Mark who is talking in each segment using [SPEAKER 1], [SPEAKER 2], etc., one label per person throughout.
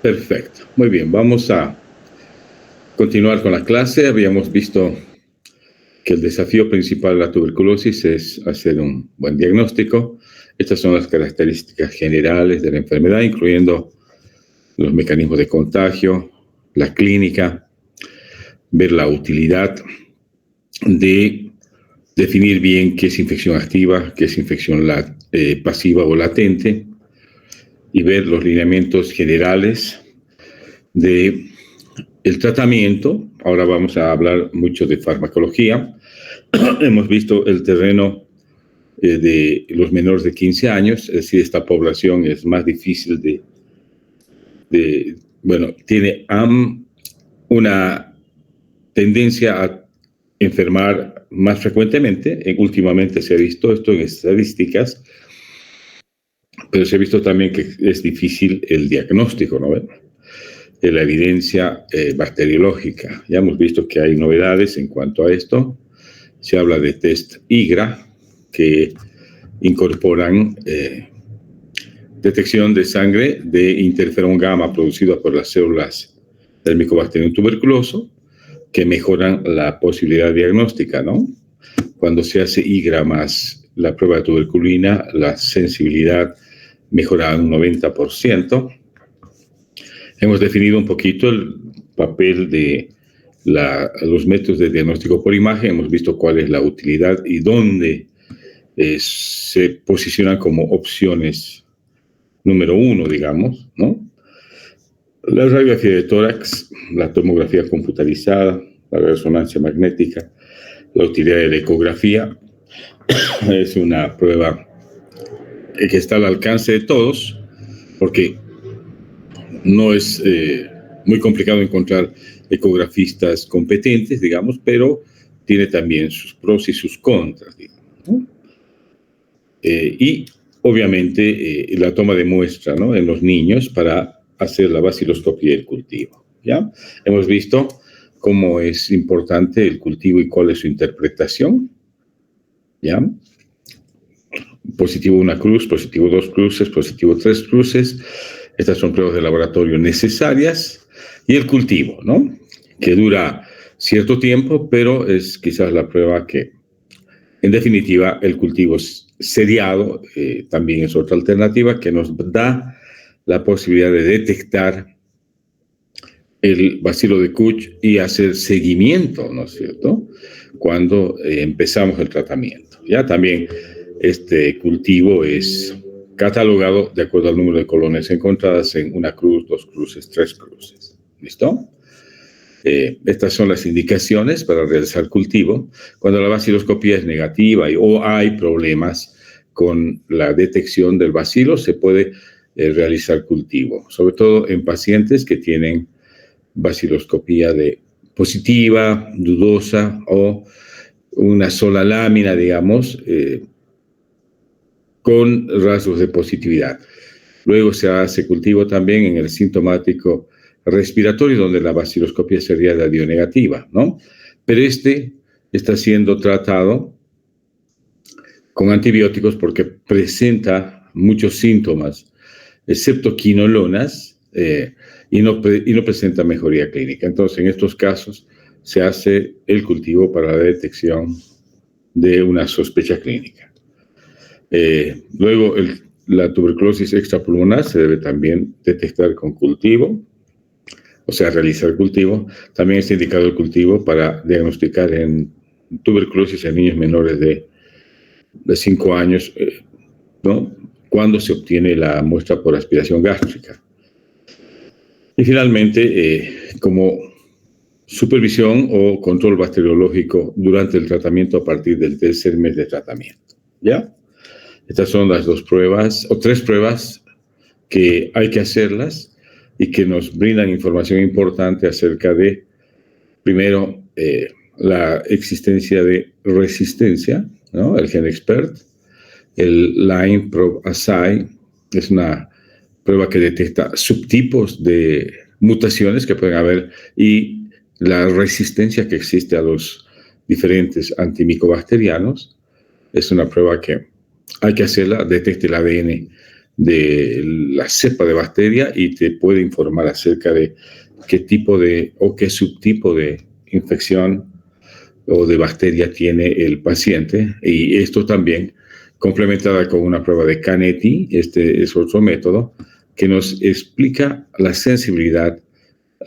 [SPEAKER 1] Perfecto. Muy bien, vamos a continuar con la clase. Habíamos visto que el desafío principal de la tuberculosis es hacer un buen diagnóstico. Estas son las características generales de la enfermedad, incluyendo los mecanismos de contagio, la clínica, ver la utilidad de definir bien qué es infección activa, qué es infección pasiva o latente, y ver los lineamientos generales de el tratamiento. Ahora vamos a hablar mucho de farmacología. Hemos visto el terreno de los menores de 15 años, es decir, esta población es más difícil tiene una tendencia a enfermar más frecuentemente. Últimamente se ha visto esto en estadísticas, pero se ha visto también que es difícil el diagnóstico, ¿no? De la evidencia bacteriológica. Ya hemos visto que hay novedades en cuanto a esto. Se habla de test IGRA, que incorporan detección de sangre de interferón gamma producida por las células del Mycobacterium tuberculoso, que mejoran la posibilidad diagnóstica, ¿no? Cuando se hace IGRA más la prueba de tuberculina, la sensibilidad mejora un 90%. Hemos definido un poquito el papel de los métodos de diagnóstico por imagen. Hemos visto cuál es la utilidad y dónde se posicionan como opciones número uno, digamos, ¿no? La radiografía de tórax, la tomografía computarizada, la resonancia magnética, la utilidad de la ecografía. Es una prueba que está al alcance de todos, porque no es muy complicado encontrar ecografistas competentes, digamos, pero tiene también sus pros y sus contras, digamos, ¿no? Y obviamente la toma de muestra, ¿no?, en los niños para hacer la baciloscopía del cultivo, ¿ya? Hemos visto cómo es importante el cultivo y cuál es su interpretación, ¿ya? Positivo una cruz, positivo 2 cruces, positivo 3 cruces. Estas son pruebas de laboratorio necesarias. Y el cultivo, ¿no?, que dura cierto tiempo, pero es quizás la prueba que, en definitiva, el cultivo seriado también es otra alternativa que nos da la posibilidad de detectar el bacilo de Koch y hacer seguimiento, ¿no es cierto?, cuando empezamos el tratamiento. Ya también este cultivo es catalogado de acuerdo al número de colonias encontradas en una cruz, 2 cruces, 3 cruces. ¿Listo? Estas son las indicaciones para realizar cultivo. Cuando la baciloscopía es negativa o hay problemas con la detección del bacilo, se puede realizar cultivo, sobre todo en pacientes que tienen baciloscopía positiva, dudosa o una sola lámina, digamos, con rasgos de positividad. Luego se hace cultivo también en el sintomático respiratorio, donde la baciloscopía sería radionegativa, ¿no? Pero este está siendo tratado con antibióticos porque presenta muchos síntomas, excepto quinolonas, y no presenta mejoría clínica. Entonces, en estos casos, se hace el cultivo para la detección de una sospecha clínica. Luego, la tuberculosis extrapulmonar se debe también detectar con cultivo, o sea, realizar cultivo. También está indicado el cultivo para diagnosticar en tuberculosis en niños menores de 5 años, ¿no?, cuando se obtiene la muestra por aspiración gástrica. Y finalmente, como supervisión o control bacteriológico durante el tratamiento a partir del tercer mes de tratamiento, ¿ya? Estas son las 2 pruebas, o 3 pruebas que hay que hacerlas y que nos brindan información importante acerca de, primero, la existencia de resistencia, ¿no?, el GenExpert. El Lyme Probe Assay es una prueba que detecta subtipos de mutaciones que pueden haber y la resistencia que existe a los diferentes antimicobacterianos. Es una prueba que hay que hacerla, detecta el ADN de la cepa de bacteria y te puede informar acerca de qué tipo de o qué subtipo de infección o de bacteria tiene el paciente. Y esto también complementada con una prueba de Canetti, este es otro método que nos explica la sensibilidad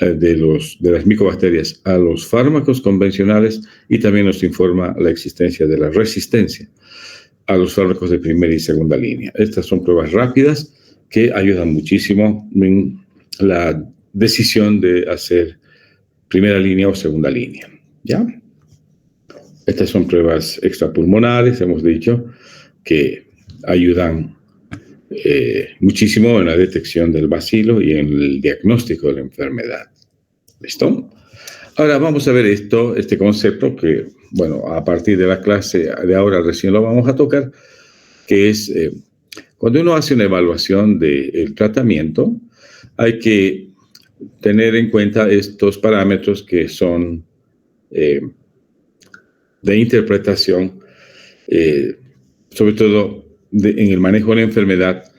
[SPEAKER 1] de las micobacterias a los fármacos convencionales y también nos informa la existencia de la resistencia a los fármacos de primera y segunda línea. Estas son pruebas rápidas que ayudan muchísimo en la decisión de hacer primera línea o segunda línea. ¿Ya? Estas son pruebas extrapulmonares, hemos dicho, que ayudan muchísimo en la detección del bacilo y en el diagnóstico de la enfermedad. ¿Listo? Ahora vamos a ver este concepto que, bueno, a partir de la clase de ahora recién lo vamos a tocar, que es cuando uno hace una evaluación del tratamiento, hay que tener en cuenta estos parámetros que son de interpretación, sobre todo en el manejo de la enfermedad,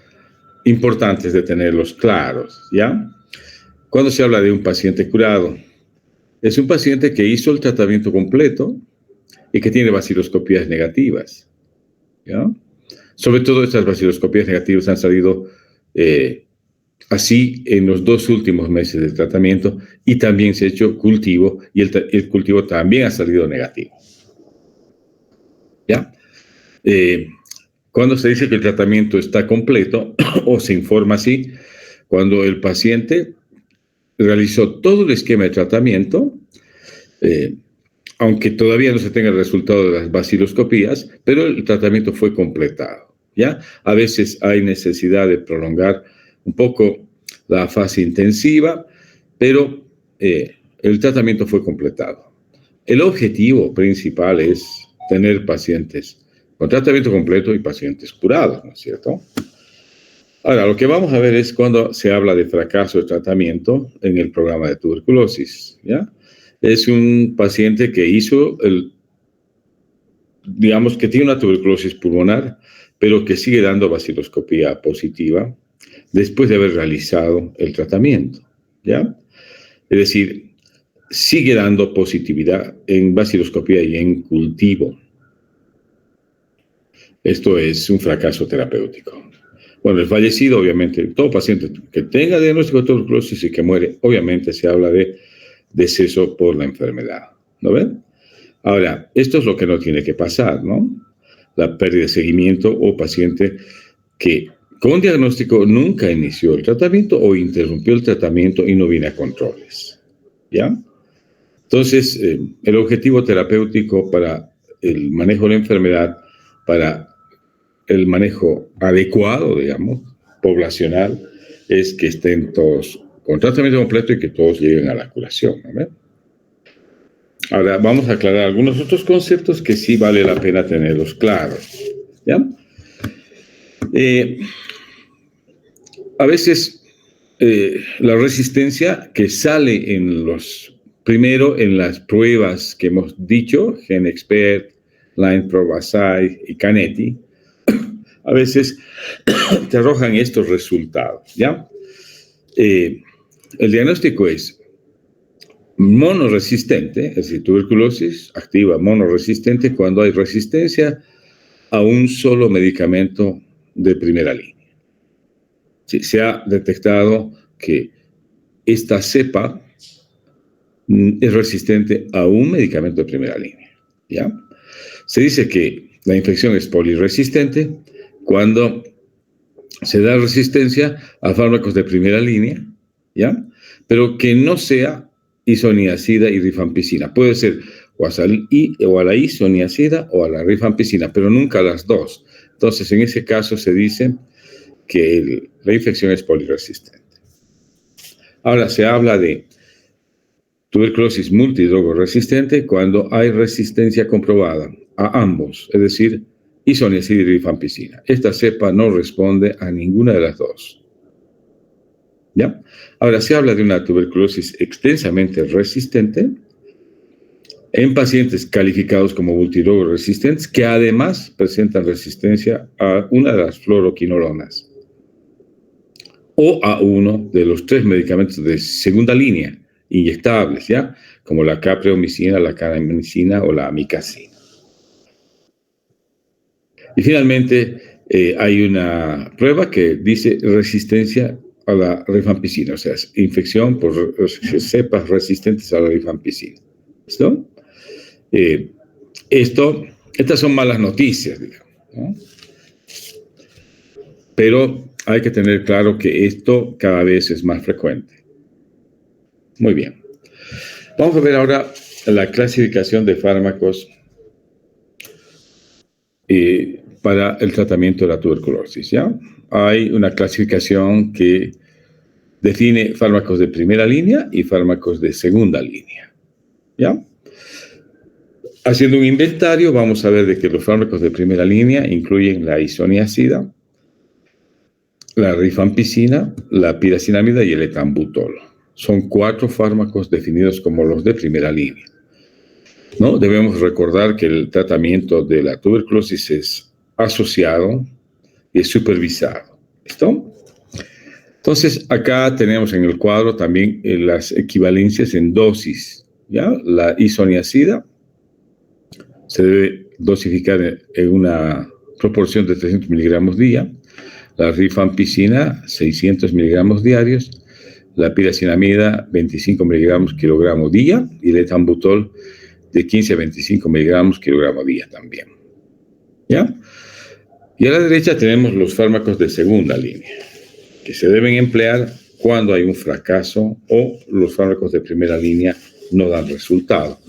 [SPEAKER 1] importantes de tenerlos claros, ¿ya? Cuando se habla de un paciente curado, es un paciente que hizo el tratamiento completo y que tiene baciloscopías negativas, ¿ya? Sobre todo estas baciloscopías negativas han salido así en los 2 últimos meses de tratamiento y también se ha hecho cultivo y el cultivo también ha salido negativo, ¿ya? Cuando se dice que el tratamiento está completo o se informa así, cuando el paciente realizó todo el esquema de tratamiento, aunque todavía no se tenga el resultado de las baciloscopías, pero el tratamiento fue completado, ¿ya? A veces hay necesidad de prolongar un poco la fase intensiva, pero el tratamiento fue completado. El objetivo principal es tener pacientes con tratamiento completo y pacientes curados, ¿no es cierto? Ahora, lo que vamos a ver es cuando se habla de fracaso de tratamiento en el programa de tuberculosis, ¿ya? Es un paciente que digamos que tiene una tuberculosis pulmonar, pero que sigue dando baciloscopía positiva después de haber realizado el tratamiento, ¿ya? Es decir, sigue dando positividad en baciloscopía y en cultivo. Esto es un fracaso terapéutico. Bueno, el fallecido, obviamente, todo paciente que tenga diagnóstico de tuberculosis y que muere, obviamente se habla de deceso por la enfermedad, ¿no ven? Ahora, esto es lo que no tiene que pasar, ¿no? La pérdida de seguimiento o paciente que con diagnóstico nunca inició el tratamiento o interrumpió el tratamiento y no viene a controles, ¿ya? Entonces, el objetivo terapéutico para el manejo de la enfermedad, para el manejo adecuado, digamos, poblacional, es que estén todos con tratamiento completo y que todos lleguen a la curación, ¿no? Ahora, vamos a aclarar algunos otros conceptos que sí vale la pena tenerlos claros, ¿ya? A veces la resistencia que sale primero en las pruebas que hemos dicho, GenExpert, Line-Prob-Assay y Canetti, a veces te arrojan estos resultados, ¿ya? El diagnóstico es monoresistente, es decir, tuberculosis activa monoresistente cuando hay resistencia a un solo medicamento de primera línea. Sí, se ha detectado que esta cepa es resistente a un medicamento de primera línea, ¿ya? Se dice que la infección es poliresistente cuando se da resistencia a fármacos de primera línea, ¿ya? Pero que no sea isoniazida y rifampicina. Puede ser o a la isoniazida o a la rifampicina, pero nunca a las dos. Entonces, en ese caso se dice que la infección es poliresistente. Ahora, se habla de tuberculosis multidrogoresistente cuando hay resistencia comprobada a ambos, es decir, isoniazida y rifampicina. Esta cepa no responde a ninguna de las dos, ¿ya? Ahora, se habla de una tuberculosis extensamente resistente en pacientes calificados como multidrogoresistentes que además presentan resistencia a una de las fluoroquinolonas, o a uno de los 3 medicamentos de segunda línea inyectables, ¿ya? Como la capreomicina, la kanamicina o la amikacina. Y finalmente, hay una prueba que dice resistencia a la rifampicina, o sea, infección por cepas resistentes a la rifampicina. ¿Listo? Estas son malas noticias, digamos, ¿no? Pero hay que tener claro que esto cada vez es más frecuente. Muy bien. Vamos a ver ahora la clasificación de fármacos para el tratamiento de la tuberculosis, ¿ya? Hay una clasificación que define fármacos de primera línea y fármacos de segunda línea, ¿ya? Haciendo un inventario, vamos a ver de que los fármacos de primera línea incluyen la isoniazida, la rifampicina, la piracinamida y el etambutol. Son 4 fármacos definidos como los de primera línea, ¿no? Debemos recordar que el tratamiento de la tuberculosis es asociado y es supervisado. ¿Listo? Entonces, acá tenemos en el cuadro también las equivalencias en dosis, ¿ya? La isoniazida se debe dosificar en una proporción de 300 miligramos día, la rifampicina 600 miligramos diarios, la piracinamida 25 miligramos kilogramo día y el etambutol de 15 a 25 miligramos kilogramo día también, ¿ya? Y a la derecha tenemos los fármacos de segunda línea, que se deben emplear cuando hay un fracaso o los fármacos de primera línea no dan resultado.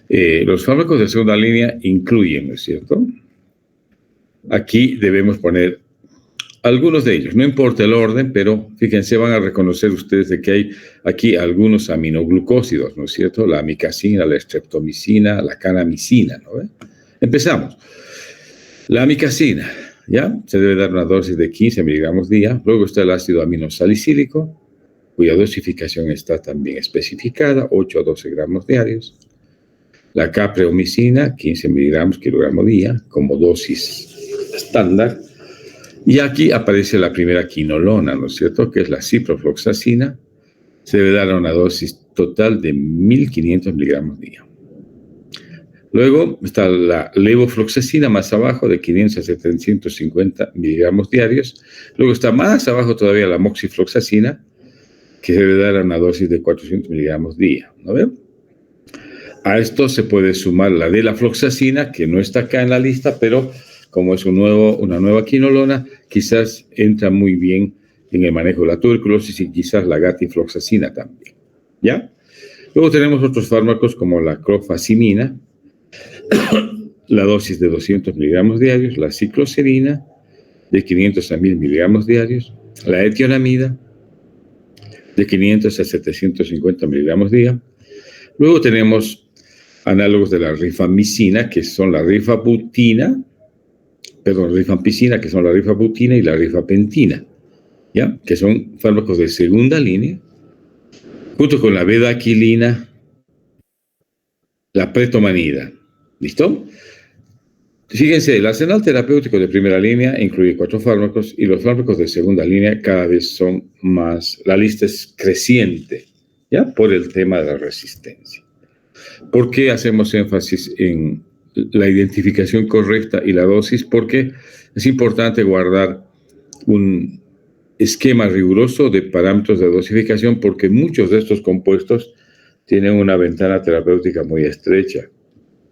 [SPEAKER 1] Los fármacos de segunda línea incluyen, ¿no es cierto? Aquí debemos poner algunos de ellos, no importa el orden, pero fíjense, van a reconocer ustedes de que hay aquí algunos aminoglucósidos, ¿no es cierto? La amikacina, la streptomicina, la kanamicina, ¿no? Empezamos. La amikacina, ¿ya? Se debe dar una dosis de 15 miligramos día. Luego está el ácido aminosalicílico, cuya dosificación está también especificada, 8 a 12 gramos diarios. La capreomicina, 15 miligramos kilogramo día, como dosis estándar. Y aquí aparece la primera quinolona, ¿no es cierto?, que es la ciprofloxacina. Se debe dar a una dosis total de 1.500 miligramos día. Luego está la levofloxacina más abajo, de 500 a 750 miligramos diarios. Luego está más abajo todavía la moxifloxacina, que se debe dar a una dosis de 400 miligramos día, ¿no ven? A esto se puede sumar la delafloxacina, que no está acá en la lista, pero como es una nueva quinolona, quizás entra muy bien en el manejo de la tuberculosis y quizás la gatifloxacina también, ¿ya? Luego tenemos otros fármacos como la clofazimina, la dosis de 200 miligramos diarios, la cicloserina de 500 a 1.000 miligramos diarios, la etionamida de 500 a 750 miligramos día. Luego tenemos análogos de la rifampicina, que son la rifampicina, que son la rifabutina y la rifapentina, ¿ya? Que son fármacos de segunda línea, junto con la bedaquilina, la pretomanida. ¿Listo? Fíjense, el arsenal terapéutico de primera línea incluye 4 fármacos y los fármacos de segunda línea cada vez son más, la lista es creciente, ¿ya? Por el tema de la resistencia. ¿Por qué hacemos énfasis en la identificación correcta y la dosis? Porque es importante guardar un esquema riguroso de parámetros de dosificación, porque muchos de estos compuestos tienen una ventana terapéutica muy estrecha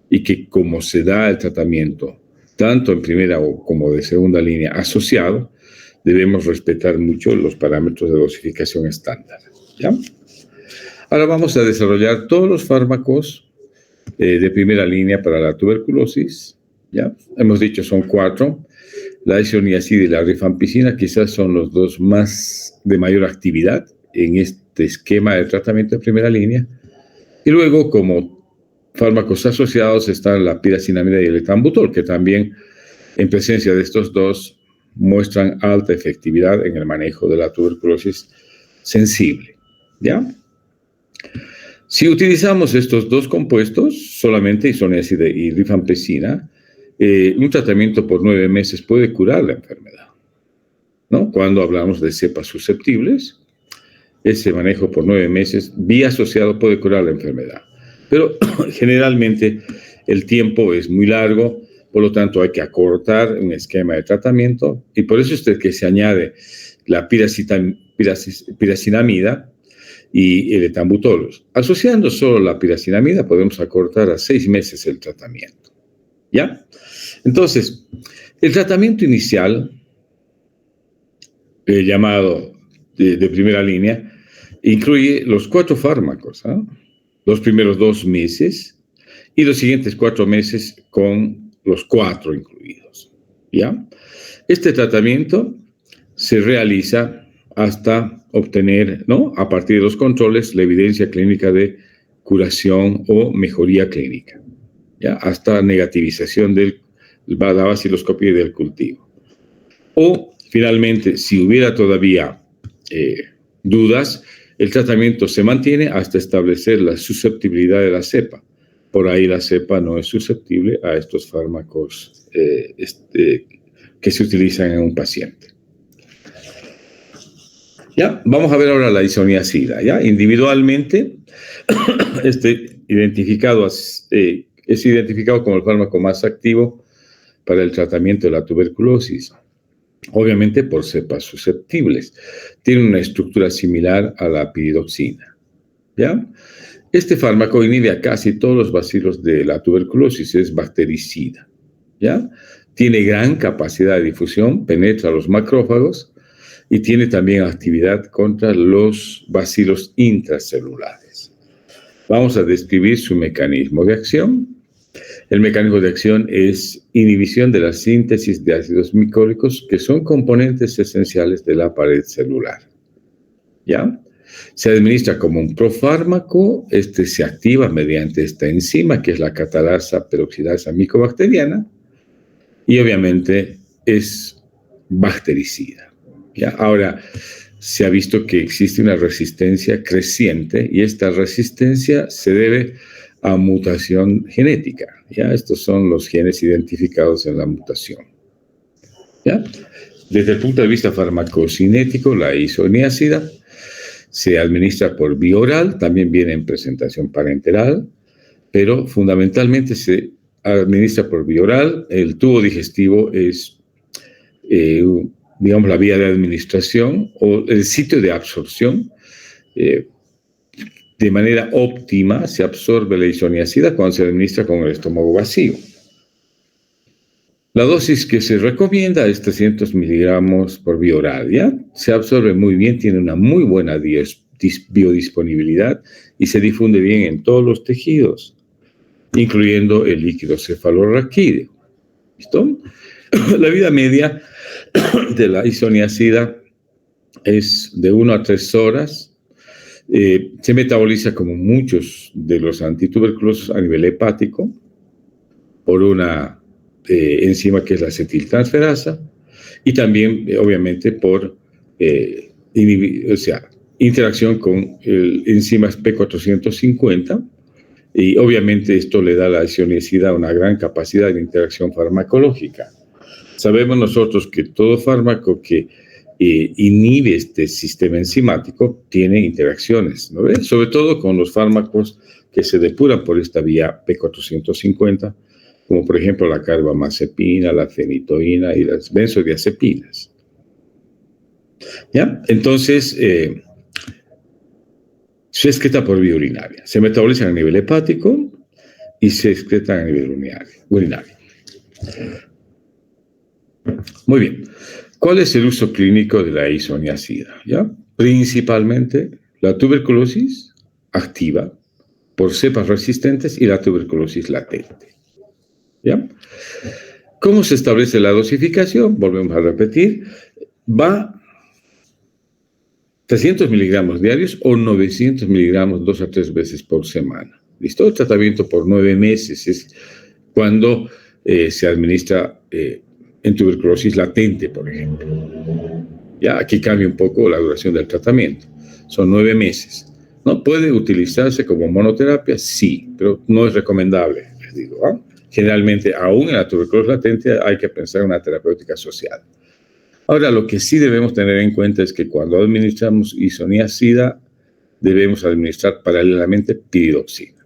[SPEAKER 1] y que, como se da el tratamiento tanto en primera como de segunda línea asociado, debemos respetar mucho los parámetros de dosificación estándar, ¿ya? Ahora vamos a desarrollar todos los fármacos de primera línea para la tuberculosis, ¿ya? Hemos dicho son 4. La isoniazida y la rifampicina quizás son los 2 más de mayor actividad en este esquema de tratamiento de primera línea. Y luego, como fármacos asociados, están la piracinamida y el etambutol, que también en presencia de estos 2 muestran alta efectividad en el manejo de la tuberculosis sensible, ¿ya? Si utilizamos estos 2 compuestos, solamente isoniazida y rifampicina, un tratamiento por 9 meses puede curar la enfermedad, ¿no? Cuando hablamos de cepas susceptibles, ese manejo por 9 meses, vía asociado, puede curar la enfermedad. Pero generalmente el tiempo es muy largo, por lo tanto hay que acortar un esquema de tratamiento, y por eso es que se añade la piracinamida y el etambutol. Asociando solo la piracinamida podemos acortar a 6 meses el tratamiento. ¿Ya? Entonces, el tratamiento inicial, llamado de primera línea, incluye los 4 fármacos, ¿eh? Los primeros 2 meses y los siguientes 4 meses con los 4 incluidos. ¿Ya? Este tratamiento se realiza hasta obtener, ¿no?, a partir de los controles, la evidencia clínica de curación o mejoría clínica, ¿ya?, hasta negativización de la baciloscopía del cultivo. O, finalmente, si hubiera todavía dudas, el tratamiento se mantiene hasta establecer la susceptibilidad de la cepa. Por ahí la cepa no es susceptible a estos fármacos que se utilizan en un paciente. Ya, vamos a ver ahora la isoniazida. Ya, individualmente, es identificado como el fármaco más activo para el tratamiento de la tuberculosis, obviamente por cepas susceptibles. Tiene una estructura similar a la piridoxina. ¿Ya? Este fármaco inhibe a casi todos los bacilos de la tuberculosis, es bactericida. ¿Ya? Tiene gran capacidad de difusión, penetra los macrófagos y tiene también actividad contra los bacilos intracelulares. Vamos a describir su mecanismo de acción. El mecanismo de acción es inhibición de la síntesis de ácidos micólicos, que son componentes esenciales de la pared celular. ¿Ya? Se administra como un profármaco. Se activa mediante esta enzima, que es la catalasa peroxidasa micobacteriana, y obviamente es bactericida. ¿Ya? Ahora, se ha visto que existe una resistencia creciente, y esta resistencia se debe a mutación genética. ¿Ya? Estos son los genes identificados en la mutación. ¿Ya? Desde el punto de vista farmacocinético, la isoniazida se administra por vía oral, también viene en presentación parenteral, pero fundamentalmente se administra por vía oral. El tubo digestivo es, digamos, la vía de administración o el sitio de absorción. De manera óptima se absorbe la isoniazida cuando se administra con el estómago vacío. La dosis que se recomienda es 300 miligramos por vía oral, ¿ya? Se absorbe muy bien, tiene una muy buena biodisponibilidad y se difunde bien en todos los tejidos, incluyendo el líquido cefalorraquídeo. ¿Listo? La vida media de la isoniazida es de 1 a 3 horas. Se metaboliza como muchos de los antituberculosos a nivel hepático por una enzima que es la acetiltransferasa, y también obviamente por interacción con enzimas P450, y obviamente esto le da a la isoniazida una gran capacidad de interacción farmacológica. Sabemos nosotros que todo fármaco que inhibe este sistema enzimático tiene interacciones, ¿no ves? Sobre todo con los fármacos que se depuran por esta vía P450, como por ejemplo la carbamazepina, la fenitoína y las benzodiazepinas. ¿Ya? Entonces, se excreta por vía urinaria. Se metabolizan a nivel hepático y se excretan a nivel urinario. Muy bien. ¿Cuál es el uso clínico de la isoniazida? ¿Ya? Principalmente la tuberculosis activa por cepas resistentes y la tuberculosis latente. ¿Ya? ¿Cómo se establece la dosificación? Volvemos a repetir. Va 300 miligramos diarios o 900 miligramos 2 a 3 veces por semana. ¿Listo? El tratamiento por 9 meses es cuando se administra en tuberculosis latente, por ejemplo. Ya, aquí cambia un poco la duración del tratamiento. Son 9 meses. ¿No? ¿Puede utilizarse como monoterapia? Sí, pero no es recomendable, les digo. ¿Ah? Generalmente, aún en la tuberculosis latente, hay que pensar en una terapéutica asociada. Ahora, lo que sí debemos tener en cuenta es que cuando administramos isoniazida, debemos administrar paralelamente piridoxina,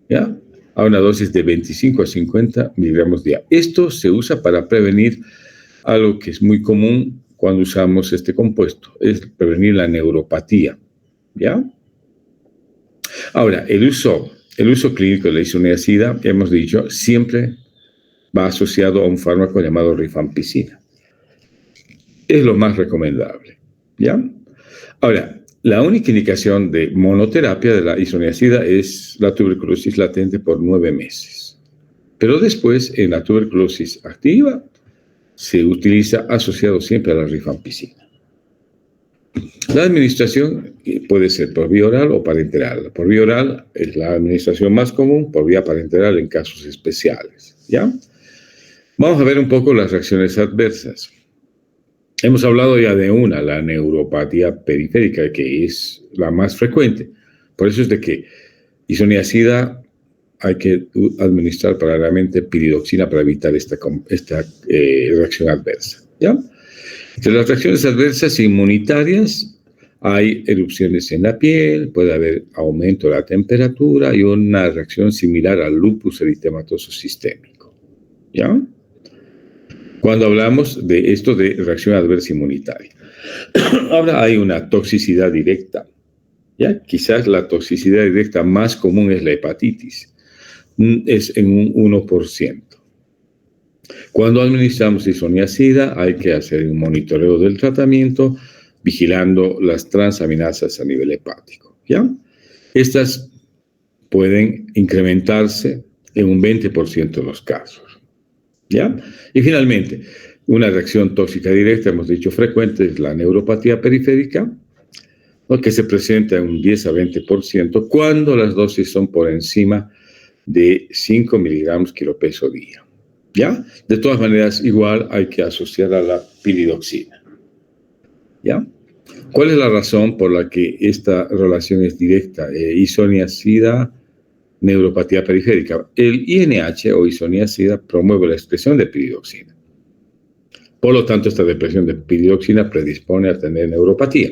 [SPEAKER 1] ¿ya? A una dosis de 25 a 50 miligramos día. Esto se usa para prevenir algo que es muy común cuando usamos este compuesto, es prevenir la neuropatía, ¿ya? Ahora, el uso clínico de la isoniazida, hemos dicho, siempre va asociado a un fármaco llamado rifampicina. Es lo más recomendable, ¿ya? Ahora, la única indicación de monoterapia de la isoniazida es la tuberculosis latente por 9 meses. Pero después, en la tuberculosis activa, se utiliza asociado siempre a la rifampicina. La administración puede ser por vía oral o parenteral. Por vía oral es la administración más común, por vía parenteral en casos especiales, ¿ya? Vamos a ver un poco las reacciones adversas. Hemos hablado ya de una, la neuropatía periférica, que es la más frecuente. Por eso es de que isoniazida hay que administrar paralelamente piridoxina para evitar esta reacción adversa, ¿ya? Entre las reacciones adversas inmunitarias hay erupciones en la piel, puede haber aumento de la temperatura y una reacción similar al lupus eritematoso sistémico, ¿ya? Cuando hablamos de esto de reacción adversa inmunitaria. Ahora hay una toxicidad directa, ¿ya? Quizás la toxicidad directa más común es la hepatitis, es en un 1%. Cuando administramos isoniazida hay que hacer un monitoreo del tratamiento vigilando las transaminasas a nivel hepático, ¿ya? Estas pueden incrementarse en un 20% de los casos, ¿ya? Y finalmente, una reacción tóxica directa, hemos dicho frecuente, es la neuropatía periférica, que se presenta en un 10 a 20% cuando las dosis son por encima de 5 miligramos kilopeso día, ¿ya? De todas maneras, igual hay que asociar a la piridoxina, ¿ya? ¿Cuál es la razón por la que esta relación es directa? Isoniazida, neuropatía periférica. El INH o isoniazida promueve la expresión de piridoxina. Por lo tanto, esta depresión de piridoxina predispone a tener neuropatía.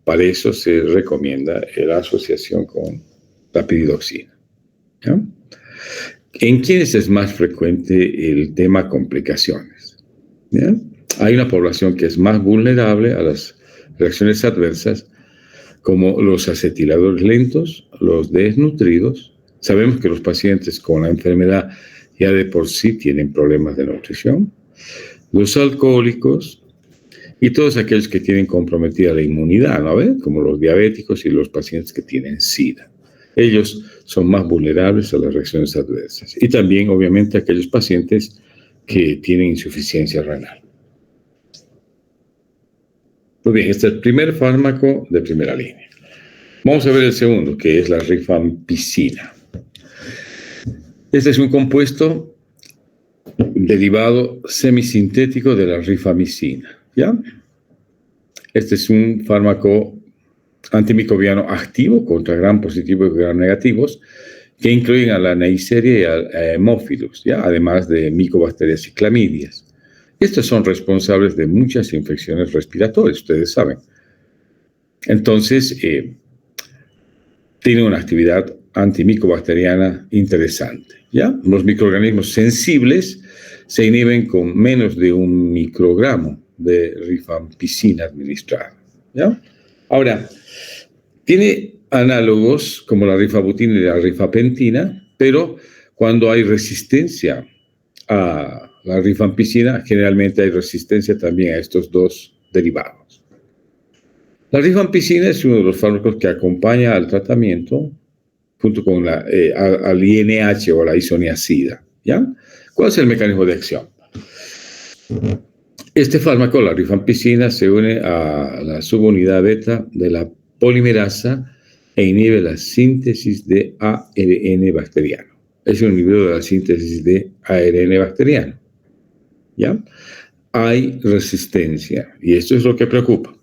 [SPEAKER 1] Para eso se recomienda la asociación con la piridoxina, ¿ya? ¿En quiénes es más frecuente el tema complicaciones? ¿Ya? Hay una población que es más vulnerable a las reacciones adversas, como los acetiladores lentos, los desnutridos. Sabemos que los pacientes con la enfermedad ya de por sí tienen problemas de nutrición, los alcohólicos y todos aquellos que tienen comprometida la inmunidad, ¿no? Como los diabéticos y los pacientes que tienen SIDA. Ellos son más vulnerables a las reacciones adversas. Y también, obviamente, aquellos pacientes que tienen insuficiencia renal. Muy bien, este es el primer fármaco de primera línea. Vamos a ver el segundo, que es la rifampicina. Este es un compuesto derivado semisintético de la rifamicina, ¿ya? Este es un fármaco antimicrobiano activo contra gram positivos y gram negativos que incluyen a la Neisseria y a Haemophilus, ¿ya? Además de micobacterias y clamidias. Estos son responsables de muchas infecciones respiratorias, ustedes saben. Entonces, tiene una actividad antimicobacteriana interesante, ¿ya? Los microorganismos sensibles se inhiben con menos de 1 microgramo de rifampicina administrada, ¿ya? Ahora, tiene análogos como la rifabutina y la rifapentina, pero cuando hay resistencia a la rifampicina, generalmente hay resistencia también a estos dos derivados. La rifampicina es uno de los fármacos que acompaña al tratamiento junto con al INH o la isoniazida, ¿ya? ¿Cuál es el mecanismo de acción? Este fármaco, la rifampicina, se une a la subunidad beta de la polimerasa e inhibe la síntesis de ARN bacteriano. Es un inhibidor de la síntesis de ARN bacteriano, ¿ya? Hay resistencia, y esto es lo que preocupa.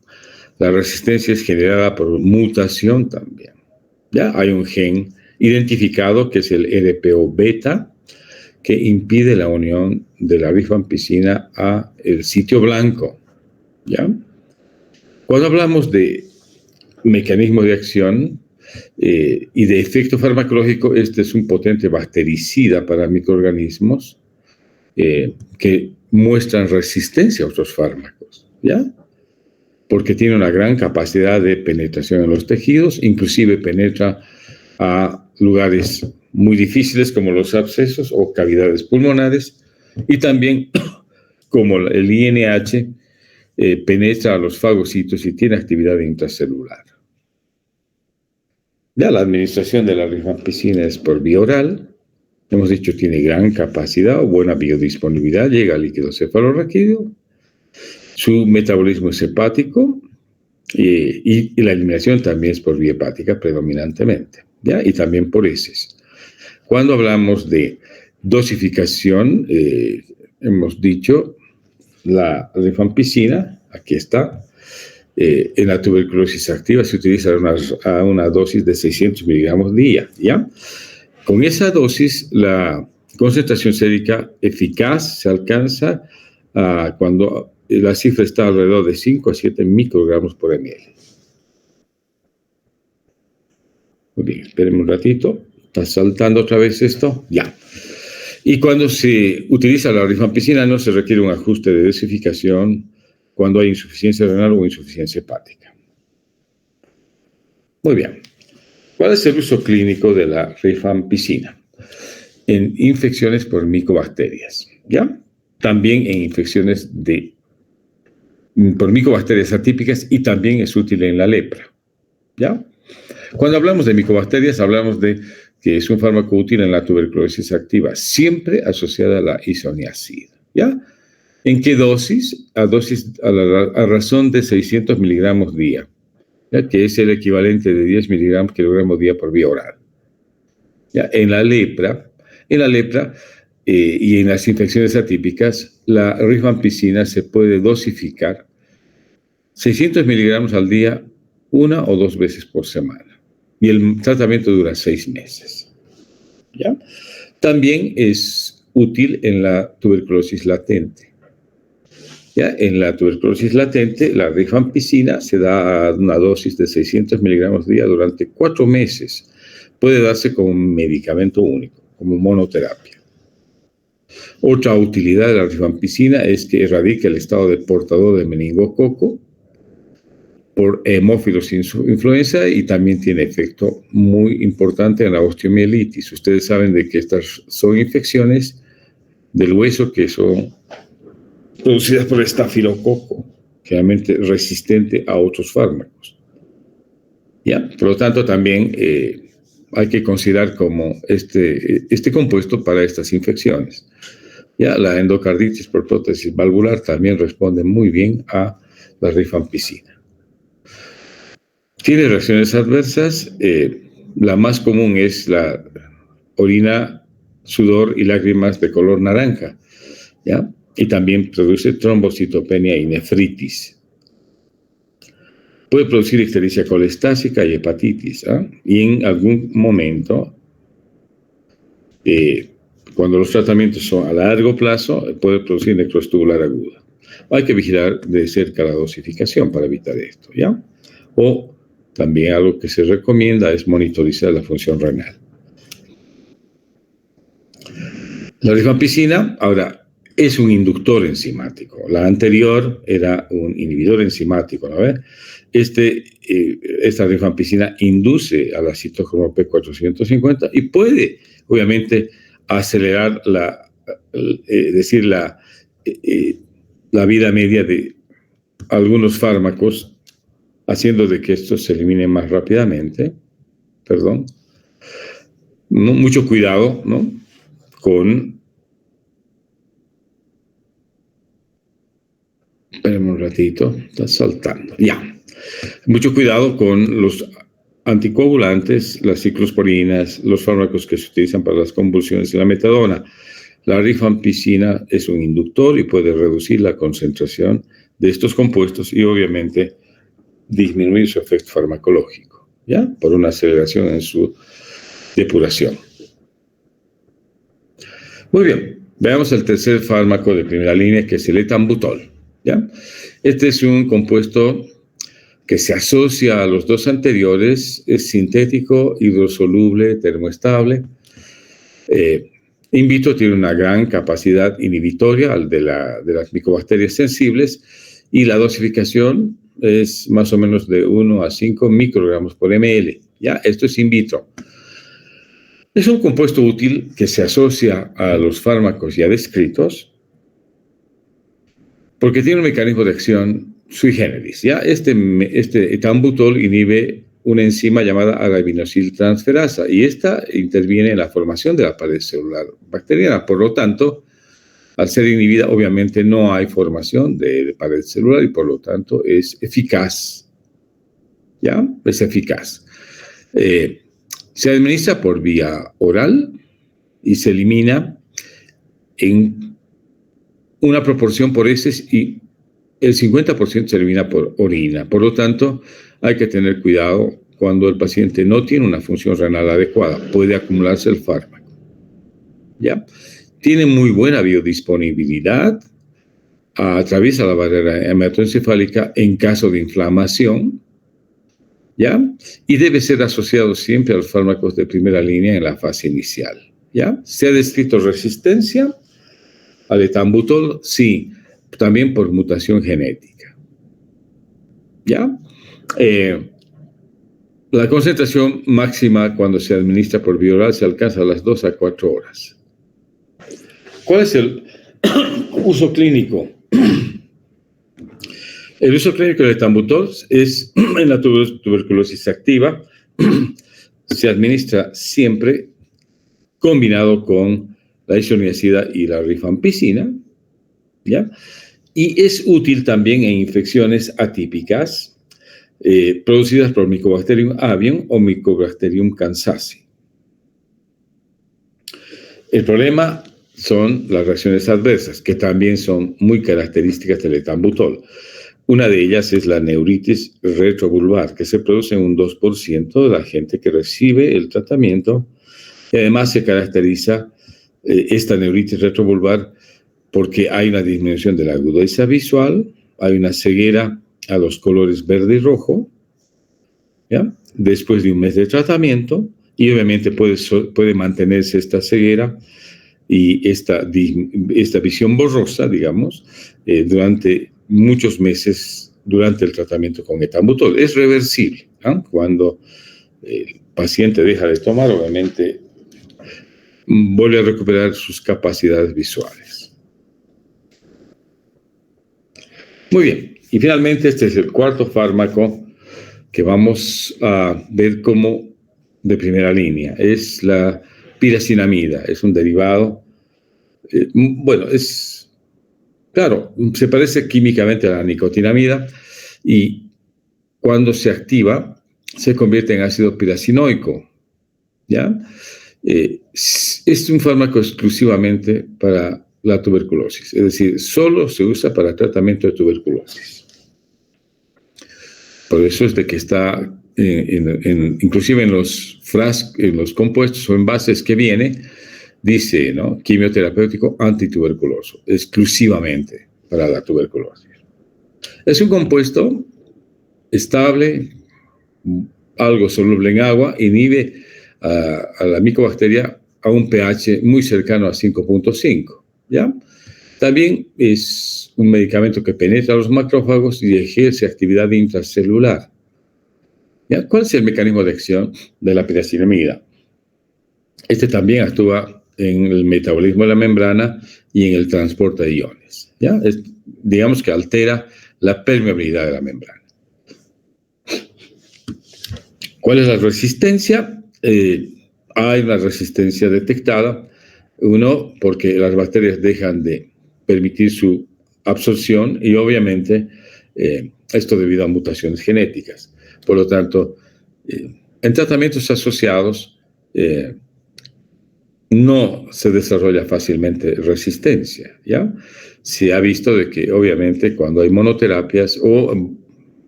[SPEAKER 1] La resistencia es generada por mutación también, ¿ya? Hay un gen identificado que es el RPO beta, que impide la unión de la rifampicina a el sitio blanco ¿ya? Cuando hablamos de mecanismo de acción y de efecto farmacológico, este es un potente bactericida para microorganismos que muestran resistencia a otros fármacos, ¿ya? Porque tiene una gran capacidad de penetración en los tejidos, inclusive penetra a lugares muy difíciles como los abscesos o cavidades pulmonares, y también como el INH penetra a los fagocitos y tiene actividad intracelular. Ya la administración de la rifampicina es por vía oral. Hemos dicho tiene gran capacidad o buena biodisponibilidad, llega al líquido cefalorraquídeo. Su metabolismo es hepático y la eliminación también es por vía hepática predominantemente, ¿ya? Y también por heces. Cuando hablamos de dosificación, hemos dicho la rifampicina, aquí está, en la tuberculosis activa se utiliza a una dosis de 600 miligramos día, ¿ya? Con esa dosis, la concentración sérica eficaz se alcanza cuando la cifra está alrededor de 5 a 7 microgramos por ml. Muy bien, esperemos un ratito. Está saltando otra vez esto. Ya. Y cuando se utiliza la rifampicina no se requiere un ajuste de dosificación cuando hay insuficiencia renal o insuficiencia hepática. Muy bien. ¿Cuál es el uso clínico de la rifampicina? En infecciones por micobacterias, ¿ya? También en infecciones por micobacterias atípicas y también es útil en la lepra, ¿ya? Cuando hablamos de micobacterias, hablamos de que es un fármaco útil en la tuberculosis activa, siempre asociada a la isoniazida, ¿ya? ¿En qué dosis? A razón de 600 miligramos día, ¿ya? Que es el equivalente de 10 miligramos kilogramos día por vía oral. ¿Ya? En la lepra y en las infecciones atípicas, la rifampicina se puede dosificar 600 miligramos al día 1 o 2 veces por semana. Y el tratamiento dura 6 meses. ¿Ya? También es útil en la tuberculosis latente. ¿Ya? En la tuberculosis latente, la rifampicina se da a una dosis de 600 miligramos día durante 4 meses. Puede darse como un medicamento único, como monoterapia. Otra utilidad de la rifampicina es que erradica el estado de portador de meningococo por hemófilos influenza y también tiene efecto muy importante en la osteomielitis. Ustedes saben de que estas son infecciones del hueso que son producidas por estafilococo, generalmente resistente a otros fármacos. ¿Ya? Por lo tanto, también hay que considerar como este compuesto para estas infecciones. ¿Ya? La endocarditis por prótesis valvular también responde muy bien a la rifampicina. Tiene reacciones adversas. La más común es la orina, sudor y lágrimas de color naranja, ¿ya? Y también produce trombocitopenia y nefritis. Puede producir ictericia colestásica y hepatitis, ¿eh? Y en algún momento, cuando los tratamientos son a largo plazo, puede producir necrosis tubular aguda. Hay que vigilar de cerca la dosificación para evitar esto, ¿ya? O también algo que se recomienda es monitorizar la función renal. La rifampicina, ahora, es un inductor enzimático. La anterior era un inhibidor enzimático, ¿no ves? Esta rifampicina induce a la citócromo P450 y puede, obviamente, acelerar la vida media de algunos fármacos, haciendo de que estos se eliminen más rápidamente. Perdón. No, mucho cuidado, ¿no? Esperemos un ratito, está saltando. Ya. Mucho cuidado con los anticoagulantes, las ciclosporinas, los fármacos que se utilizan para las convulsiones y la metadona. La rifampicina es un inductor y puede reducir la concentración de estos compuestos y obviamente disminuir su efecto farmacológico, ¿ya? Por una aceleración en su depuración. Muy bien, veamos el tercer fármaco de primera línea, que es el etambutol, ¿ya? Este es un compuesto que se asocia a los dos anteriores, es sintético, hidrosoluble, termoestable. In vitro tiene una gran capacidad inhibitoria de las micobacterias sensibles y la dosificación es más o menos de 1 a 5 microgramos por ml. ¿Ya? Esto es in vitro. Es un compuesto útil que se asocia a los fármacos ya descritos porque tiene un mecanismo de acción sui generis. ¿Ya? Este etambutol inhibe una enzima llamada arabinosiltransferasa y esta interviene en la formación de la pared celular bacteriana. Por lo tanto, al ser inhibida, obviamente no hay formación de pared celular y por lo tanto es eficaz. ¿Ya? Es eficaz. Se administra por vía oral y se elimina en una proporción por heces y el 50% se elimina por orina. Por lo tanto, hay que tener cuidado cuando el paciente no tiene una función renal adecuada. Puede acumularse el fármaco. ¿Ya? Tiene muy buena biodisponibilidad, atraviesa la barrera hematoencefálica en caso de inflamación, ¿ya? Y debe ser asociado siempre a los fármacos de primera línea en la fase inicial, ¿ya? ¿Se ha descrito resistencia al etambutol? Sí, también por mutación genética, ¿ya? La concentración máxima cuando se administra por vía oral se alcanza a las 2 a 4 horas. ¿Cuál es el uso clínico? El uso clínico del etambutol es en la tuberculosis activa. Se administra siempre combinado con la isoniazida y la rifampicina, ¿ya? Y es útil también en infecciones atípicas producidas por Mycobacterium avium o Mycobacterium kansasi. El problema son las reacciones adversas, que también son muy características del etambutol. Una de ellas es la neuritis retrovulvar, que se produce en un 2% de la gente que recibe el tratamiento. Y además se caracteriza esta neuritis retrovulvar porque hay una disminución de la agudeza visual, hay una ceguera a los colores verde y rojo, ¿ya? Después de un mes de tratamiento, y obviamente puede mantenerse esta ceguera y esta visión borrosa, digamos, durante muchos meses durante el tratamiento con etambutol. Es reversible, ¿no? Cuando el paciente deja de tomar, obviamente vuelve a recuperar sus capacidades visuales. Muy bien, y finalmente este es el cuarto fármaco que vamos a ver como de primera línea. Es la piracinamida, es un derivado, claro, se parece químicamente a la nicotinamida y cuando se activa se convierte en ácido piracinoico, ¿ya? Es un fármaco exclusivamente para la tuberculosis, es decir, solo se usa para tratamiento de tuberculosis. Por eso es de que está, inclusive en los compuestos o envases que viene, dice, ¿no? Quimioterapéutico antituberculoso, exclusivamente para la tuberculosis. Es un compuesto estable, algo soluble en agua, inhibe a la micobacteria a un pH muy cercano a 5.5, ¿ya? También es un medicamento que penetra los macrófagos y ejerce actividad intracelular. ¿Ya? ¿Cuál es el mecanismo de acción de la piracinamida? Este también actúa en el metabolismo de la membrana y en el transporte de iones, ¿ya? Digamos que altera la permeabilidad de la membrana. ¿Cuál es la resistencia? Hay una resistencia detectada. Uno, porque las bacterias dejan de permitir su absorción y obviamente esto debido a mutaciones genéticas. Por lo tanto, en tratamientos asociados no se desarrolla fácilmente resistencia, ¿ya? Se ha visto de que obviamente cuando hay monoterapias o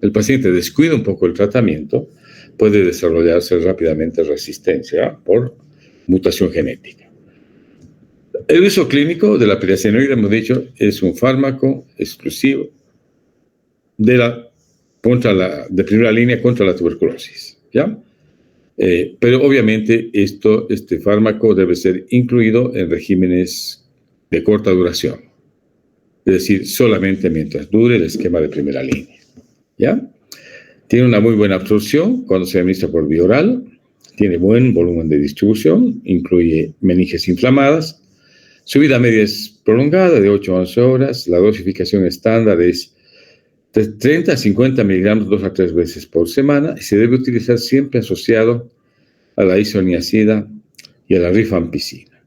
[SPEAKER 1] el paciente descuida un poco el tratamiento, puede desarrollarse rápidamente resistencia por mutación genética. El uso clínico de la piracinamida, hemos dicho, es un fármaco exclusivo de primera línea contra la tuberculosis, ¿ya? Pero obviamente este fármaco debe ser incluido en regímenes de corta duración, es decir, solamente mientras dure el esquema de primera línea, ¿ya? Tiene una muy buena absorción cuando se administra por vía oral, tiene buen volumen de distribución, incluye meninges inflamadas, su vida media es prolongada de 8 a 11 horas, la dosificación estándar es de 30 a 50 miligramos 2 a 3 veces por semana y se debe utilizar siempre asociado a la isoniazida y a la rifampicina,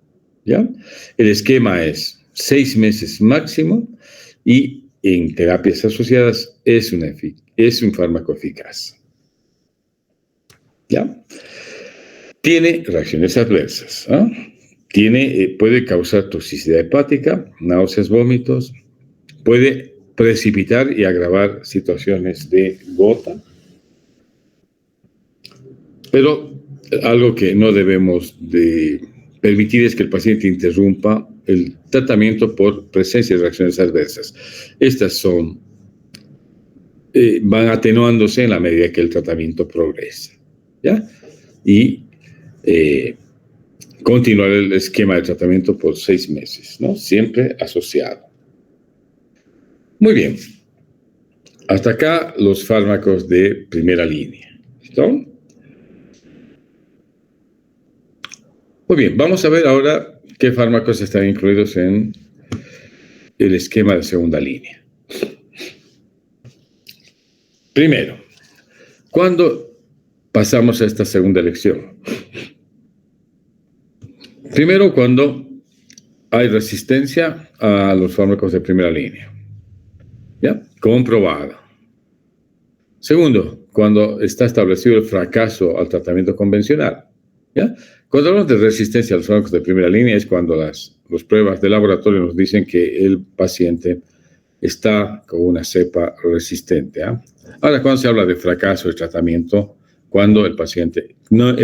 [SPEAKER 1] ¿ya? El esquema es 6 meses máximo y en terapias asociadas es un fármaco eficaz, ¿ya? Tiene reacciones adversas, ¿no? Puede causar toxicidad hepática, náuseas, vómitos, puede precipitar y agravar situaciones de gota, pero algo que no debemos de permitir es que el paciente interrumpa el tratamiento por presencia de reacciones adversas. Estas van atenuándose en la medida que el tratamiento progresa, ¿ya? Y continuar el esquema de tratamiento por 6 meses, ¿no? Siempre asociado. Muy bien. Hasta acá los fármacos de primera línea. ¿Listo? Muy bien, vamos a ver ahora qué fármacos están incluidos en el esquema de segunda línea. Primero, ¿cuándo pasamos a esta segunda elección? Primero, cuando hay resistencia a los fármacos de primera línea, ¿ya? Comprobada. Segundo, cuando está establecido el fracaso al tratamiento convencional, ¿ya? Cuando hablamos de resistencia a los fármacos de primera línea es cuando las pruebas de laboratorio nos dicen que el paciente está con una cepa resistente, ¿ya? Ahora, cuando se habla de fracaso del tratamiento, cuando el paciente no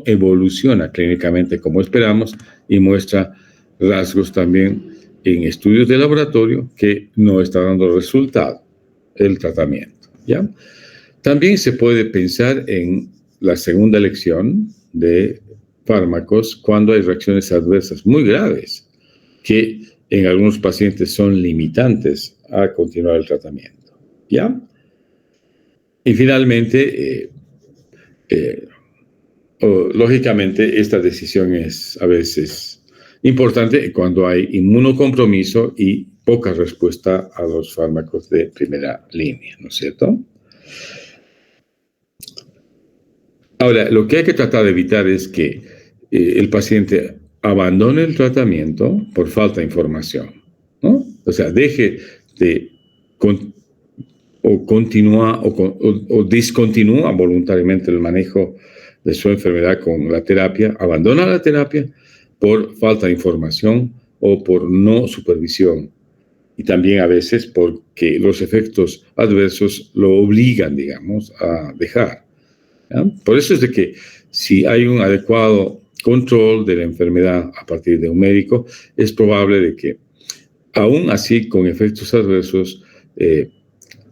[SPEAKER 1] evoluciona clínicamente como esperamos y muestra rasgos también en estudios de laboratorio que no está dando resultado el tratamiento, ¿ya? También se puede pensar en la segunda elección de fármacos cuando hay reacciones adversas muy graves que en algunos pacientes son limitantes a continuar el tratamiento, ¿ya? Y finalmente, lógicamente, esta decisión es a veces importante cuando hay inmunocompromiso y poca respuesta a los fármacos de primera línea, ¿no es cierto? Ahora, lo que hay que tratar de evitar es que el paciente abandone el tratamiento por falta de información, ¿no? O sea, deje de o discontinúa voluntariamente el manejo de su enfermedad con la terapia, abandona la terapia por falta de información o por no supervisión. Y también a veces porque los efectos adversos lo obligan, digamos, a dejar, ¿ya? Por eso es de que si hay un adecuado control de la enfermedad a partir de un médico, es probable de que, aún así con efectos adversos,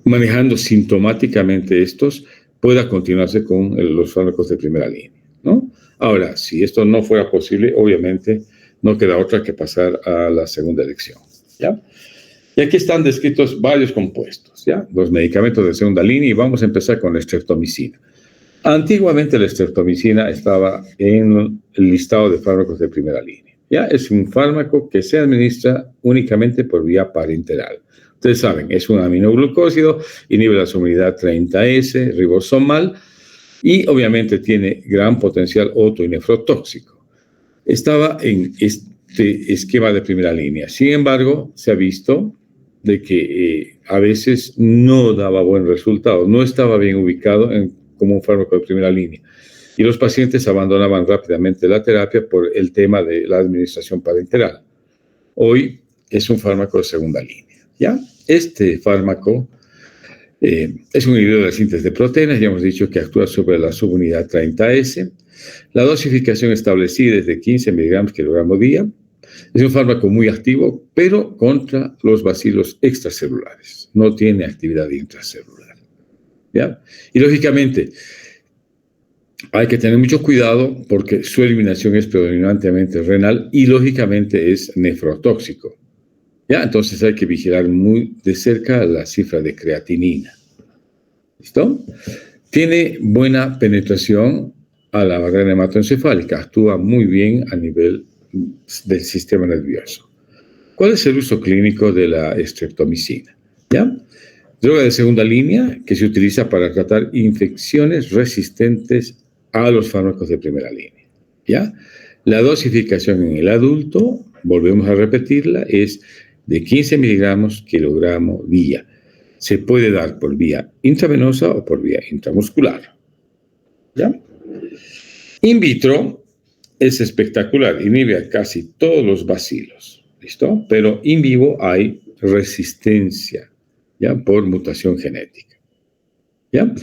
[SPEAKER 1] manejando sintomáticamente estos, pueda continuarse con los fármacos de primera línea, ¿no? Ahora, si esto no fuera posible, obviamente no queda otra que pasar a la segunda elección, ¿ya? Y aquí están descritos varios compuestos, ¿ya? Los medicamentos de segunda línea, y vamos a empezar con la streptomicina. Antiguamente la streptomicina estaba en el listado de fármacos de primera línea, ¿ya? Es un fármaco que se administra únicamente por vía parenteral. Ustedes saben, es un aminoglucósido, inhibe la solubilidad 30S, ribosomal, y obviamente tiene gran potencial auto- y nefrotóxico. Estaba en este esquema de primera línea. Sin embargo, se ha visto de que a veces no daba buen resultado, no estaba bien ubicado como un fármaco de primera línea. Y los pacientes abandonaban rápidamente la terapia por el tema de la administración parenteral. Hoy es un fármaco de segunda línea, ¿ya? Este fármaco es un inhibidor de la síntesis de proteínas, ya hemos dicho que actúa sobre la subunidad 30S. La dosificación establecida es de 15 miligramos kilogramo día. Es un fármaco muy activo, pero contra los bacilos extracelulares. No tiene actividad intracelular. ¿Ya? Y lógicamente, hay que tener mucho cuidado porque su eliminación es predominantemente renal y lógicamente es nefrotóxico. ¿Ya? Entonces hay que vigilar muy de cerca la cifra de creatinina. ¿Listo? Tiene buena penetración a la barrera hematoencefálica, actúa muy bien a nivel del sistema nervioso. ¿Cuál es el uso clínico de la streptomicina? ¿Ya? Droga de segunda línea que se utiliza para tratar infecciones resistentes a los fármacos de primera línea. ¿Ya? La dosificación en el adulto, volvemos a repetirla, es de 15 miligramos kilogramo día. Se puede dar por vía intravenosa o por vía intramuscular. ¿Ya? In vitro es espectacular, inhibe a casi todos los bacilos, ¿listo? Pero in vivo hay resistencia, ¿ya? Por mutación genética, ¿ya?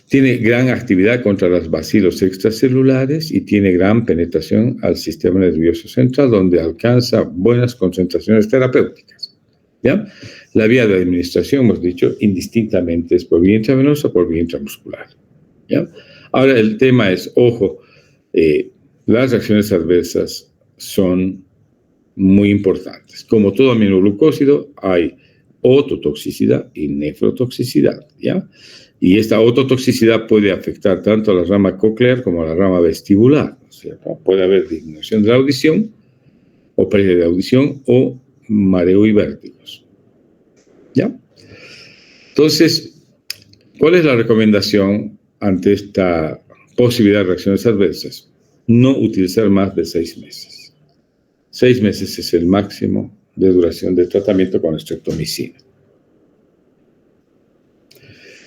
[SPEAKER 1] Tiene gran actividad contra los bacilos extracelulares y tiene gran penetración al sistema nervioso central, donde alcanza buenas concentraciones terapéuticas, ¿ya? La vía de administración, hemos dicho, indistintamente es por vía intravenosa o por vía intramuscular, ¿ya? Ahora, el tema es, ojo, las reacciones adversas son muy importantes. Como todo aminoglucósido, hay ototoxicidad y nefrotoxicidad, ¿ya? Y esta ototoxicidad puede afectar tanto a la rama coclear como a la rama vestibular, ¿cierto? Puede haber disminución de la audición, o pérdida de audición, o mareo y vértigos, ¿ya? Entonces, ¿cuál es la recomendación ante esta posibilidad de reacciones adversas? No utilizar más de 6 meses. 6 meses es el máximo de duración de tratamiento con streptomicina.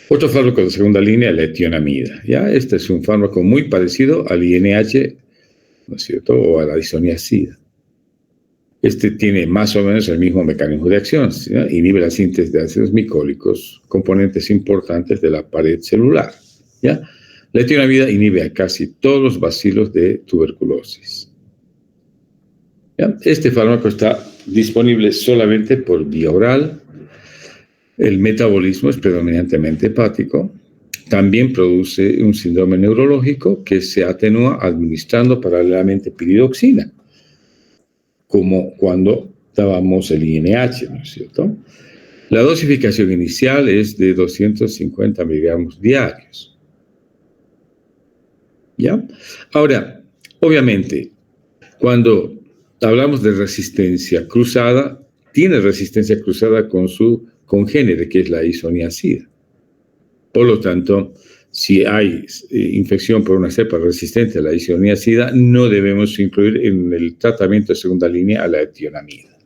[SPEAKER 1] Otro fármaco de segunda línea, la etionamida. ¿Ya? Este es un fármaco muy parecido al INH, ¿no es cierto?, o a la isoniazida. Este tiene más o menos el mismo mecanismo de acción, ¿sí? Inhibe la síntesis de ácidos micólicos, componentes importantes de la pared celular, ¿ya? La etionamida inhibe a casi todos los bacilos de tuberculosis, ¿ya? Este fármaco está disponible solamente por vía oral. El metabolismo es predominantemente hepático. También produce un síndrome neurológico que se atenúa administrando paralelamente piridoxina, como cuando dábamos el INH, ¿no es cierto? La dosificación inicial es de 250 miligramos diarios. ¿Ya? Ahora, obviamente, cuando hablamos de resistencia cruzada, tiene resistencia cruzada con su congénere, que es la isoniazida. Por lo tanto, si hay infección por una cepa resistente a la isoniazida, no debemos incluir en el tratamiento de segunda línea a la etionamida.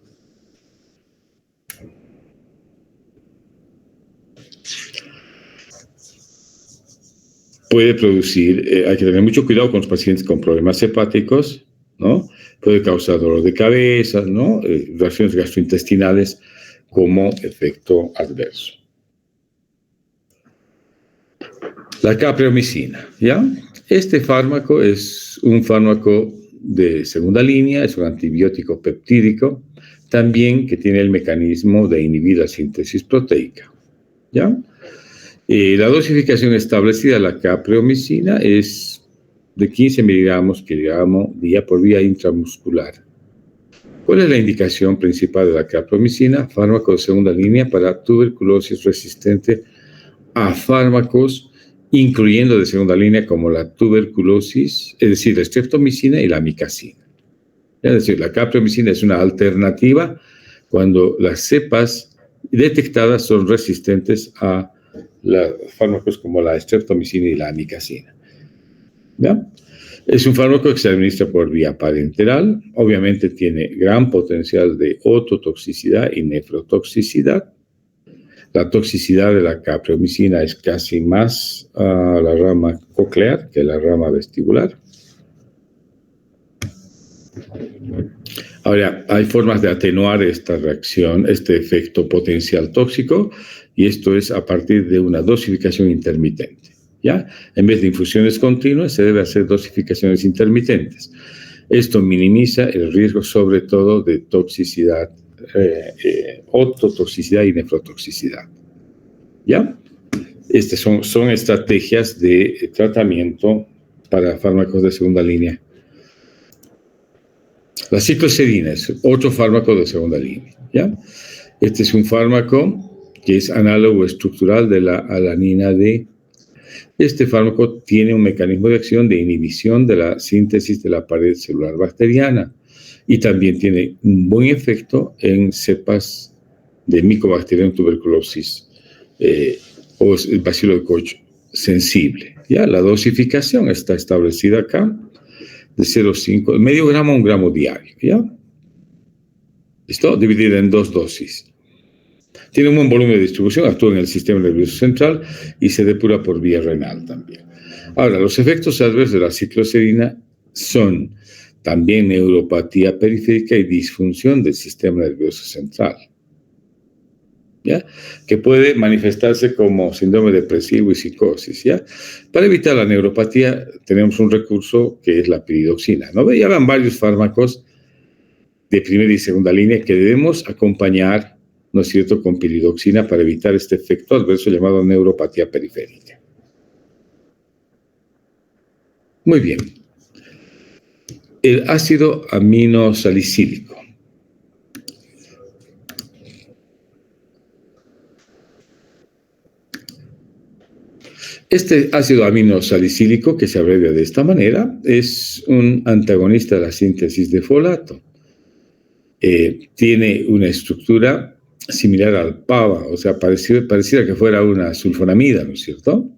[SPEAKER 1] Puede producir, hay que tener mucho cuidado con los pacientes con problemas hepáticos, ¿no? Puede causar dolor de cabeza, ¿no? Reacciones gastrointestinales como efecto adverso. La capreomicina, ¿ya? Este fármaco es un fármaco de segunda línea, es un antibiótico peptídico, también que tiene el mecanismo de inhibir la síntesis proteica, ¿ya? La dosificación establecida de la capreomicina es de 15 miligramos kilogramo día por vía intramuscular. ¿Cuál es la indicación principal de la capreomicina? Fármaco de segunda línea para tuberculosis resistente a fármacos, incluyendo de segunda línea como la tuberculosis, es decir, la streptomicina y la amicacina. Es decir, la capreomicina es una alternativa cuando las cepas detectadas son resistentes a fármacos como la streptomicina y la amicacina. ¿Ya? Es un fármaco que se administra por vía parenteral. Obviamente tiene gran potencial de ototoxicidad y nefrotoxicidad. La toxicidad de la capreomicina es casi más a la rama coclear que la rama vestibular. Ahora, hay formas de atenuar esta reacción, este efecto potencial tóxico, y esto es a partir de una dosificación intermitente, ¿ya? En vez de infusiones continuas, se debe hacer dosificaciones intermitentes. Esto minimiza el riesgo sobre todo de toxicidad, ototoxicidad y nefrotoxicidad. ¿Ya? Estas son estrategias de tratamiento para fármacos de segunda línea. La cicloserina es otro fármaco de segunda línea. ¿Ya? Este es un fármaco que es análogo estructural de la alanina D. Este fármaco tiene un mecanismo de acción de inhibición de la síntesis de la pared celular bacteriana y también tiene un buen efecto en cepas de Mycobacterium tuberculosis o el bacilo de Koch sensible. ¿Ya? La dosificación está establecida acá de 0,5, medio gramo a 1 gramo diario. ¿Ya? ¿Listo? Dividida en 2 dosis. Tiene un buen volumen de distribución, actúa en el sistema nervioso central y se depura por vía renal también. Ahora, los efectos adversos de la cicloserina son también neuropatía periférica y disfunción del sistema nervioso central, ¿ya? Que puede manifestarse como síndrome depresivo y psicosis. ¿Ya? Para evitar la neuropatía tenemos un recurso que es la piridoxina. ¿No? Ya van varios fármacos de primera y segunda línea que debemos acompañar, ¿no es cierto?, con piridoxina para evitar este efecto adverso llamado neuropatía periférica. Muy bien. El ácido aminosalicílico. Este ácido aminosalicílico, que se abrevia de esta manera, es un antagonista de la síntesis de folato. Tiene una estructura similar al PABA, o sea, pareciera que fuera una sulfonamida, ¿no es cierto?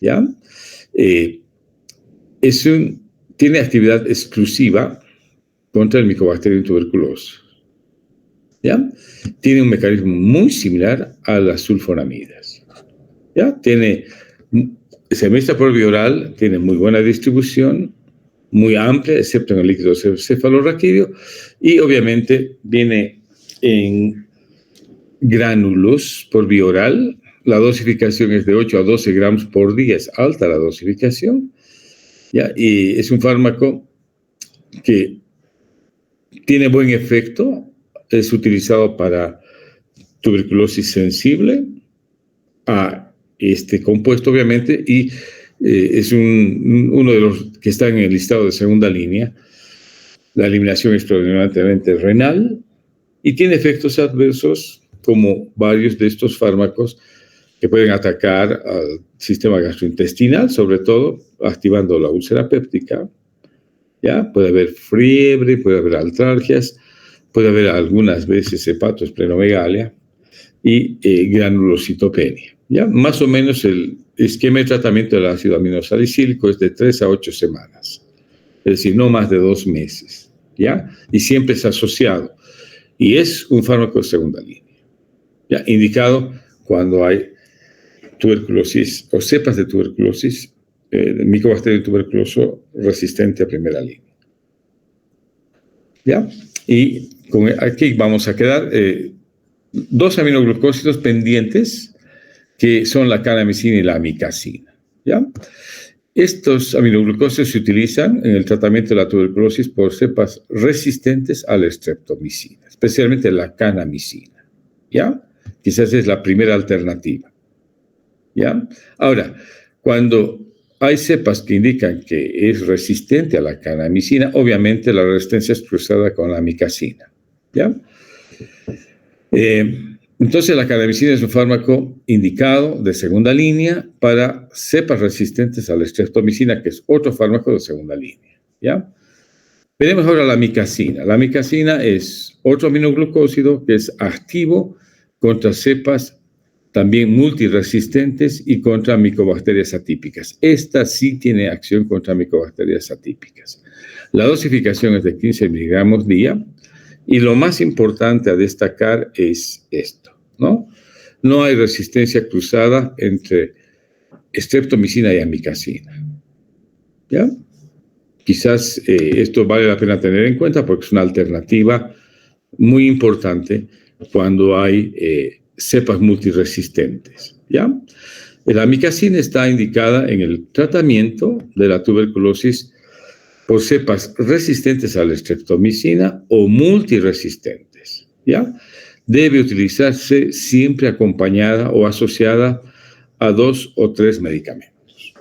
[SPEAKER 1] ¿Ya? Tiene actividad exclusiva contra el Mycobacterium tuberculosis. ¿Ya? Tiene un mecanismo muy similar a las sulfonamidas. ¿Ya? Se administra por vía oral, tiene muy buena distribución, muy amplia, excepto en el líquido cefalorraquídeo, y obviamente viene en gránulos por vía oral. La dosificación es de 8 a 12 gramos por día, es alta la dosificación, ¿ya? Y es un fármaco que tiene buen efecto, es utilizado para tuberculosis sensible a este compuesto, obviamente, y es uno de los que está en el listado de segunda línea. La eliminación es predominantemente renal y tiene efectos adversos como varios de estos fármacos que pueden atacar al sistema gastrointestinal, sobre todo activando la úlcera péptica. ¿Ya? Puede haber fiebre, puede haber artralgias, puede haber algunas veces hepatosplenomegalia y granulocitopenia. ¿Ya? Más o menos el esquema de tratamiento del ácido aminosalicílico es de 3 a 8 semanas, es decir, no más de 2 meses. ¿Ya? Y siempre es asociado. Y es un fármaco de segunda línea, ¿ya? Indicado cuando hay tuberculosis o cepas de tuberculosis, Mycobacterium tuberculoso resistente a primera línea. ¿Ya? Y aquí vamos a quedar 2 aminoglucósidos pendientes, que son la canamicina y la amicacina. ¿Ya? Estos aminoglucósidos se utilizan en el tratamiento de la tuberculosis por cepas resistentes a la streptomicina, especialmente la canamicina. ¿Ya? Quizás es la primera alternativa. ¿Ya? Ahora, cuando hay cepas que indican que es resistente a la canamicina, obviamente la resistencia es cruzada con la amicacina. ¿Ya? Entonces, la canamicina es un fármaco indicado de segunda línea para cepas resistentes a la streptomicina, que es otro fármaco de segunda línea. ¿Ya? Veremos ahora la amicacina. La amicacina es otro aminoglucósido que es activo contra cepas también multiresistentes y contra micobacterias atípicas. Esta sí tiene acción contra micobacterias atípicas. La dosificación es de 15 miligramos día. Y lo más importante a destacar es esto, ¿no? No hay resistencia cruzada entre streptomicina y amicacina. ¿Ya? Quizás esto vale la pena tener en cuenta porque es una alternativa muy importante cuando hay cepas multiresistentes. ¿Ya? La amicacina está indicada en el tratamiento de la tuberculosis por cepas resistentes a la streptomicina o multiresistentes, ¿ya? Debe utilizarse siempre acompañada o asociada a 2 o 3 medicamentos.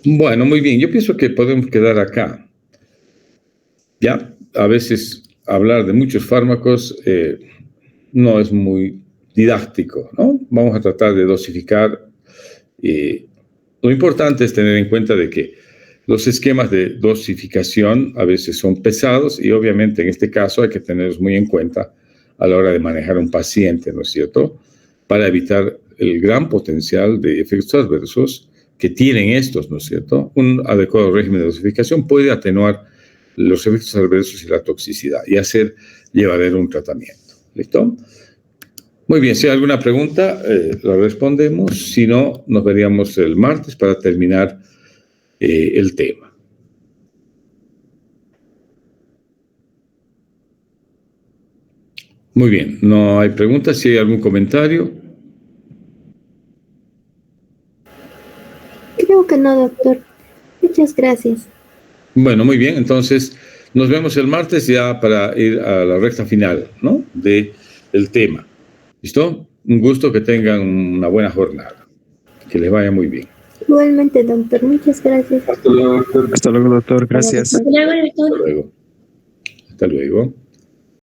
[SPEAKER 1] Bueno, muy bien. Yo pienso que podemos quedar acá. Ya, a veces hablar de muchos fármacos no es muy didáctico, ¿no? Vamos a tratar de dosificar. Lo importante es tener en cuenta de que los esquemas de dosificación a veces son pesados y obviamente en este caso hay que tenerlos muy en cuenta a la hora de manejar a un paciente, ¿no es cierto? Para evitar el gran potencial de efectos adversos que tienen estos, ¿no es cierto? Un adecuado régimen de dosificación puede atenuar los efectos adversos y la toxicidad y hacer llevadero un tratamiento. ¿Listo? Muy bien, si hay alguna pregunta, la respondemos. Si no, nos veríamos el martes para terminar el tema. Muy bien, no hay preguntas. Si hay algún comentario.
[SPEAKER 2] Creo que no, doctor. Muchas gracias.
[SPEAKER 1] Bueno, muy bien. Entonces, nos vemos el martes ya para ir a la recta final, ¿no? Del tema. ¿Listo? Un gusto, que tengan una buena jornada. Que les vaya muy bien.
[SPEAKER 2] Igualmente, doctor. Muchas gracias.
[SPEAKER 3] Hasta luego, doctor. Gracias.
[SPEAKER 2] Hasta luego, doctor.
[SPEAKER 1] Hasta luego. Hasta luego.